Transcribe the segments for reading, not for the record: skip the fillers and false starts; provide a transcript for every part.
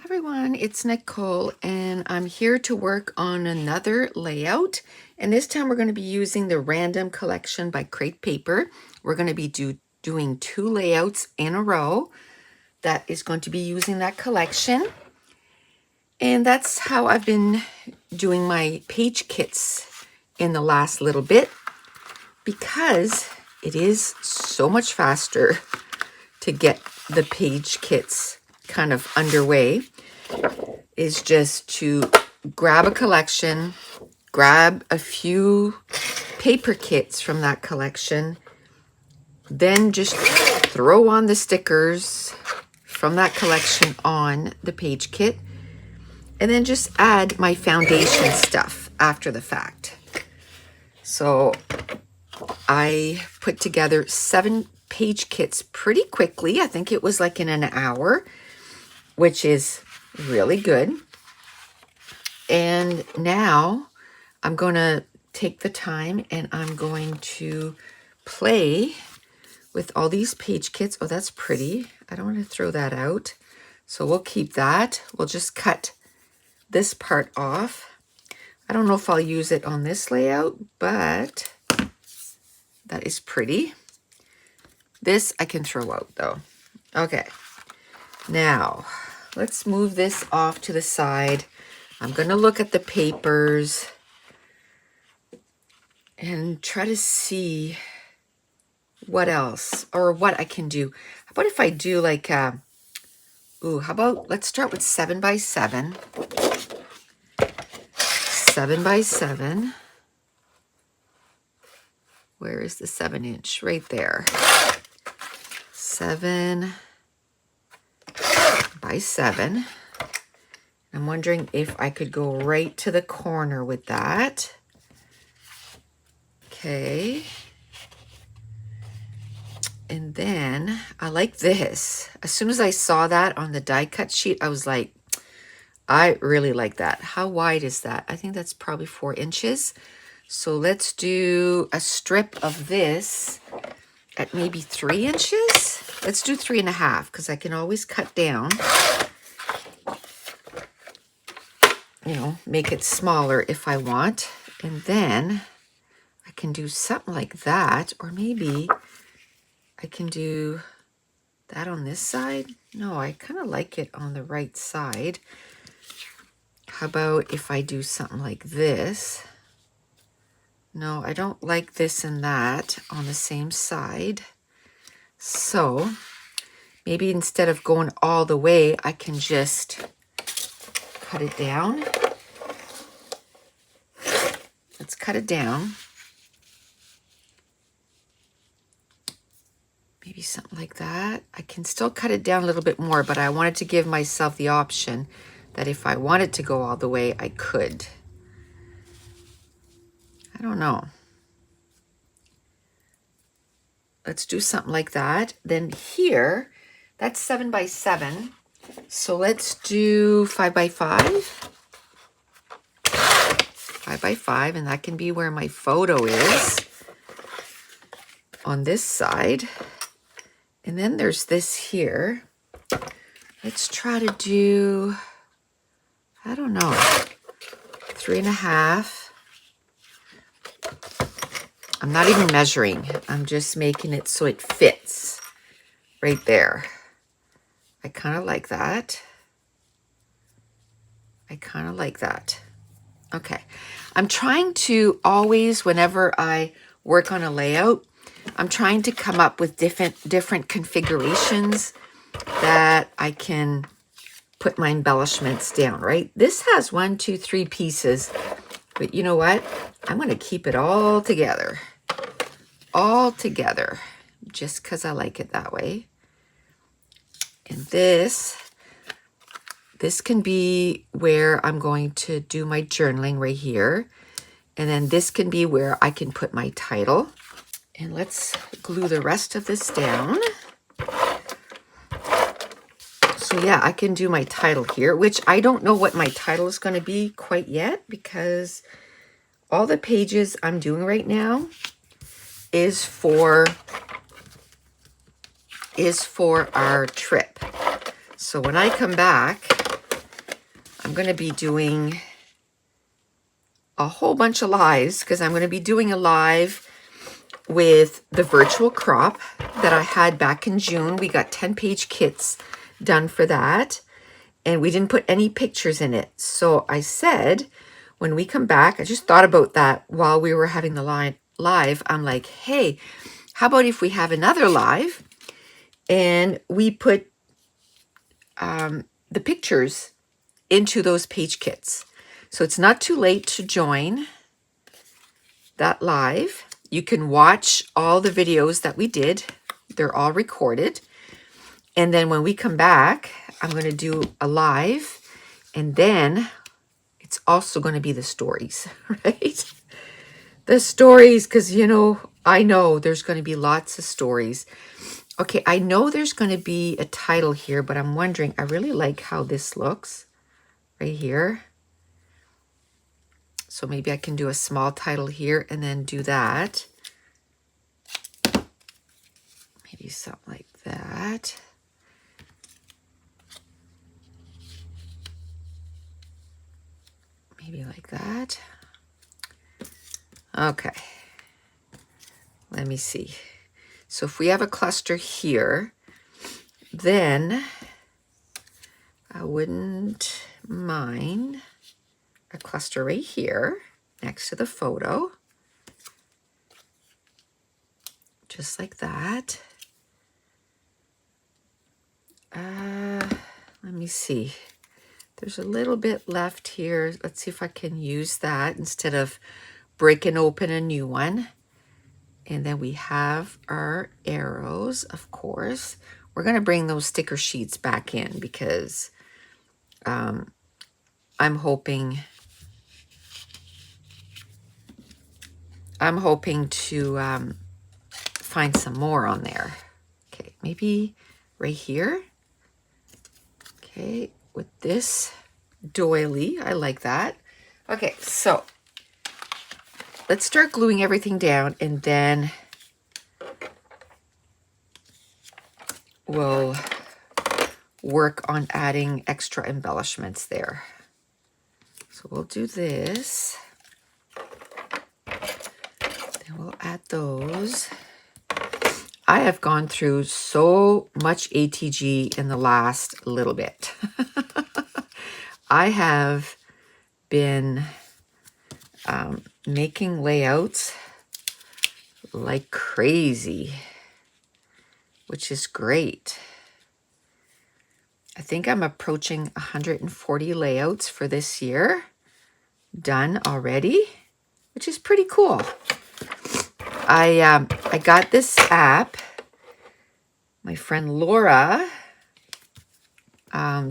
Everyone, it's Nicole and I'm here to work on another layout, and this time we're going to be using the random collection by Crate Paper. We're going to be doing 2 layouts in a row that is going to be using that collection, and that's how I've been doing my page kits in the last little bit because it is so much faster to get the page kits kind of underway is just to grab a collection, grab a few paper kits from that collection, then just throw on the stickers from that collection on the page kit, and then just add my foundation stuff after the fact. So I put together 7 page kits pretty quickly. I think it was like in an hour, which is really good. And now I'm going to take the time and I'm going to play with all these page kits. Oh, that's pretty. I don't want to throw that out. So we'll keep that. We'll just cut this part off. I don't know if I'll use it on this layout, but that is pretty. This I can throw out though. Okay, now let's move this off to the side. I'm going to look at the papers and try to see what else or what I can do. How about if I do like, how about let's start with 7 by 7. 7 by 7. Where is the 7-inch? Right there. 7 by 7. I'm wondering if I could go right to the corner with that. Okay. And then I like this. As soon as I saw that on the die cut sheet, I was like, I really like that. How wide is that? I think that's probably 4 inches. So let's do a strip of this at maybe 3 inches. Let's do 3.5 because I can always cut down. You know, make it smaller if I want. And then I can do something like that, or maybe I can do that on this side. No, I kind of like it on the right side. How about if I do something like this? No, I don't like this and that on the same side. So maybe instead of going all the way, I can just cut it down. Let's cut it down. Maybe something like that. I can still cut it down a little bit more, but I wanted to give myself the option that if I wanted to go all the way, I could. I don't know. Let's do something like that. Then here, that's 7 by 7. So let's do 5 by 5. 5 by 5, and that can be where my photo is on this side. And then there's this here. Let's try to do, I don't know, 3.5. I'm not even measuring. I'm just making it so it fits right there. I kind of like that. I kind of like that. Okay. I'm trying to always, whenever I work on a layout, I'm trying to come up with different configurations that I can put my embellishments down, right? This has 1, 2, 3 pieces, but you know what? I'm going to keep it all together, just because I like it that way. And this can be where I'm going to do my journaling right here. And then this can be where I can put my title. And let's glue the rest of this down. So yeah, I can do my title here, which I don't know what my title is going to be quite yet because all the pages I'm doing right now is for our trip. So when I come back, I'm going to be doing a whole bunch of lives because I'm going to be doing a live with the virtual crop that I had back in June. We got 10-page kits done for that, and we didn't put any pictures in it. So I said, when we come back, I just thought about that while we were having the live. I'm like, hey, how about if we have another live and we put the pictures into those page kits? So it's not too late to join that live. You can watch all the videos that we did. They're all recorded. And then when we come back, I'm going to do a live, and then it's also going to be the stories, right? The stories, because, you know, I know there's going to be lots of stories. Okay, I know there's going to be a title here, but I'm wondering, I really like how this looks right here. So maybe I can do a small title here and then do that. Maybe something like that. Maybe like that. Okay. Let me see. So if we have a cluster here, then I wouldn't mind a cluster right here next to the photo. Just like that. Let me see. There's a little bit left here. Let's see if I can use that instead of breaking open a new one. And then we have our arrows, of course. We're going to bring those sticker sheets back in because I'm hoping to find some more on there. Okay, maybe right here. Okay, with this doily, I like that. Okay, so let's start gluing everything down, and then we'll work on adding extra embellishments there. So we'll do this. Then we'll add those. I have gone through so much ATG in the last little bit. I have been making layouts like crazy, which is great. I think I'm approaching 140 layouts for this year done already, which is pretty cool. I got this app. My friend Laura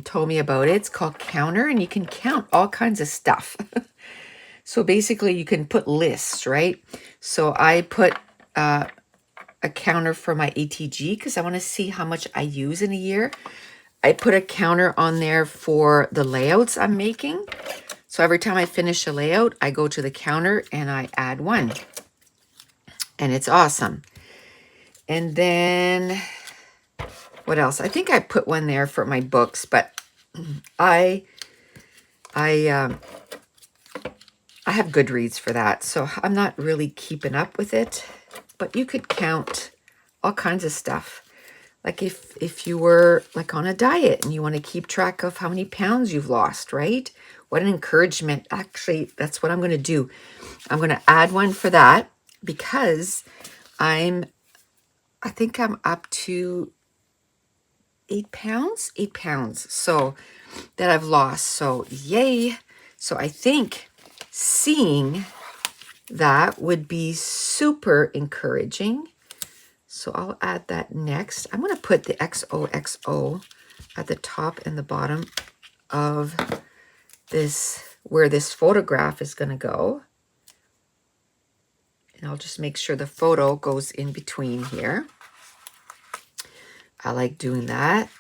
told me about it. It's called Counter, and you can count all kinds of stuff. So basically you can put lists, right? So I put a counter for my ATG because I want to see how much I use in a year. I put a counter on there for the layouts I'm making. So every time I finish a layout, I go to the counter and I add one. And it's awesome. And then what else? I think I put one there for my books, but I have Goodreads for that, so I'm not really keeping up with it. But you could count all kinds of stuff. Like if you were like on a diet and you want to keep track of how many pounds you've lost, right? What an encouragement. Actually, that's what I'm going to do. I'm going to add one for that because I think I'm up to 8 pounds, so that I've lost. So yay. So I think seeing that would be super encouraging. So I'll add that next. I'm going to put the XOXO at the top and the bottom of this, where this photograph is going to go. And I'll just make sure the photo goes in between here. I like doing that.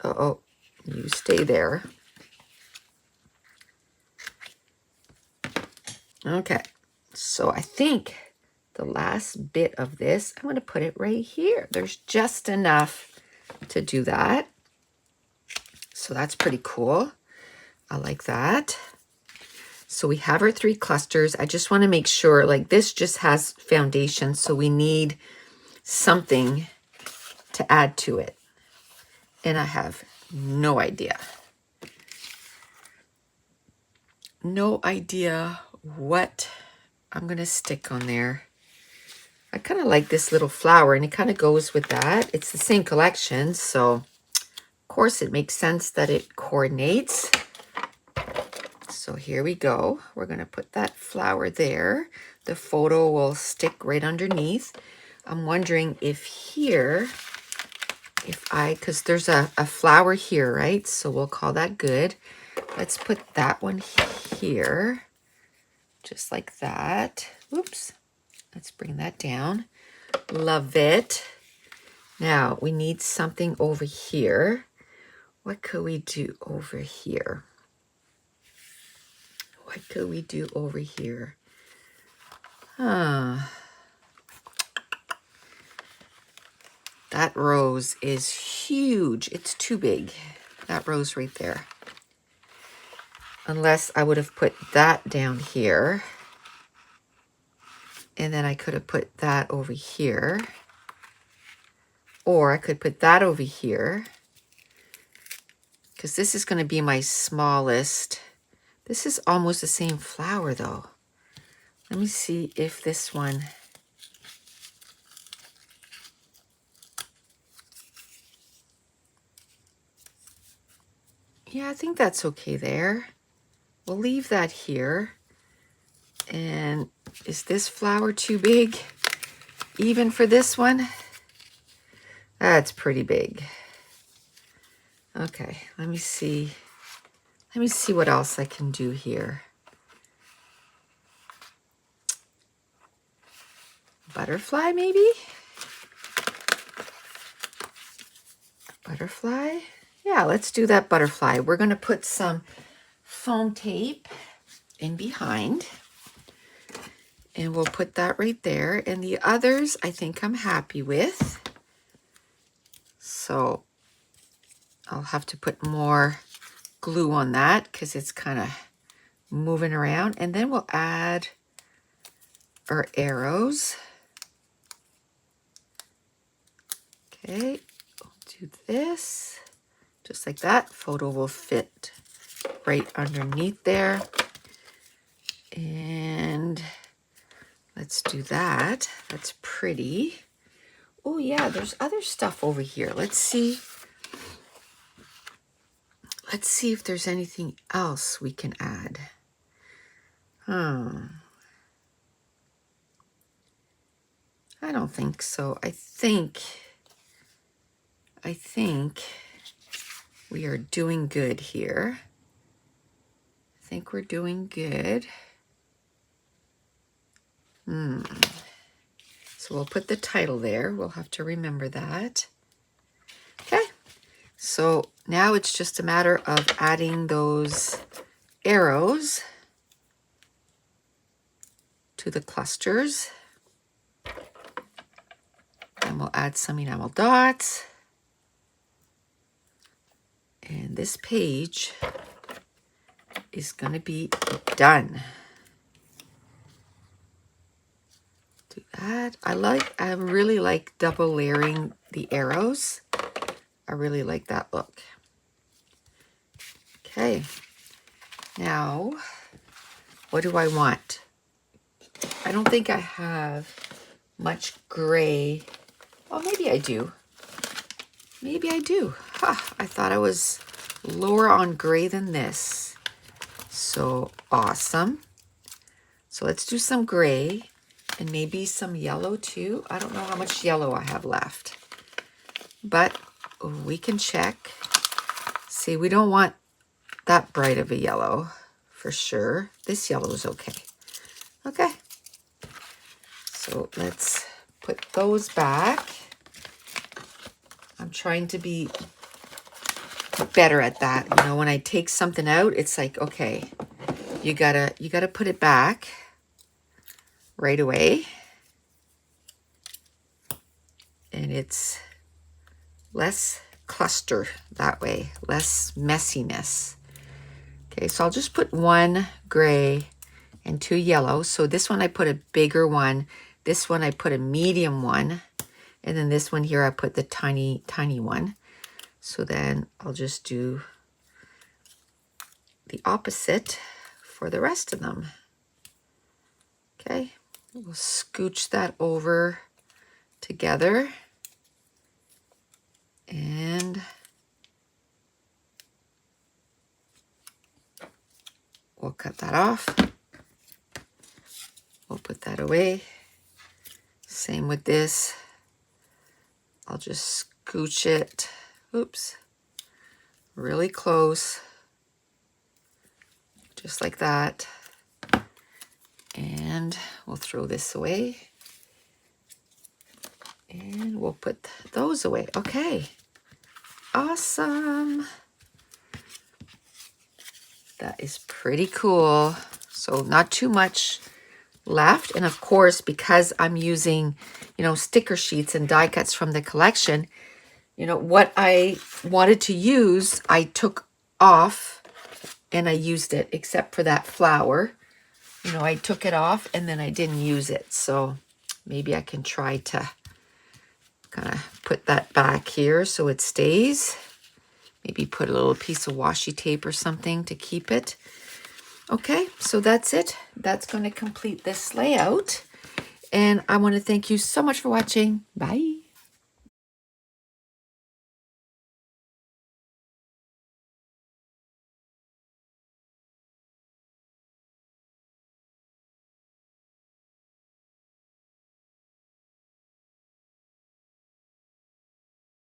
Oh, you stay there. Okay, so I think the last bit of this, I'm going to put it right here. There's just enough to do that. So that's pretty cool. I like that. So we have our 3 clusters. I just want to make sure, like this just has foundation, so we need something to add to it. And I have no idea. No idea what I'm going to stick on there. I kind of like this little flower, and it kind of goes with that. It's the same collection, so of course it makes sense that it coordinates. So here we go. We're going to put that flower there. The photo will stick right underneath. I'm wondering if here, because there's a flower here, right? So we'll call that good. Let's put that one here, just like that. Oops. Let's bring that down. Love it. Now we need something over here. What could we do over here? What could we do over here? That rose is huge. It's too big. That rose right there. Unless I would have put that down here. And then I could have put that over here. Or I could put that over here. Because this is going to be my smallest. This is almost the same flower though. Let me see if this one. Yeah, I think that's okay there. We'll leave that here. And is this flower too big? Even for this one? That's pretty big. Okay, let me see. Let me see what else I can do here. Butterfly, maybe? Butterfly? Yeah, let's do that butterfly. We're going to put some foam tape in behind. And we'll put that right there. And the others, I think I'm happy with. So I'll have to put more glue on that because it's kind of moving around. And then we'll add our arrows. Okay, we'll do this. Just like that. Photo will fit right underneath there. And let's do that. That's pretty. Oh yeah, there's other stuff over here. Let's see. Let's see if there's anything else we can add. I don't think so. I think we are doing good here. I think we're doing good. So we'll put the title there. We'll have to remember that. Okay. So now it's just a matter of adding those arrows to the clusters. And we'll add some enamel dots. And this page is going to be done. Do that. I really like double layering the arrows. I really like that look. Okay. Now, what do I want? I don't think I have much gray. Oh, maybe I do. Maybe I do. I thought I was lower on gray than this. So awesome. So let's do some gray and maybe some yellow too. I don't know how much yellow I have left, but we can check. See, we don't want that bright of a yellow for sure. This yellow is okay. Okay. So let's put those back. I'm trying to be better at that. You know, when I take something out, it's like, okay, you gotta put it back right away. And it's less cluster that way, less messiness. Okay, so I'll just put one gray and two yellow. So this one I put a bigger one. This one I put a medium one. And then this one here I put the tiny, tiny one. So then I'll just do the opposite for the rest of them. Okay, we'll scooch that over together. And we'll cut that off. We'll put that away. Same with this. I'll just scooch it, oops, really close, just like that. And we'll throw this away. And we'll put those away. Okay, awesome. That is pretty cool. So not too much left. And of course, because I'm using, you know, sticker sheets and die cuts from the collection, you know, what I wanted to use, I took off and I used it, except for that flower. You know, I took it off and then I didn't use it. So maybe I can try to kind of put that back here so it stays. Maybe put a little piece of washi tape or something to keep it. Okay, so that's it. That's going to complete this layout. And I want to thank you so much for watching. Bye.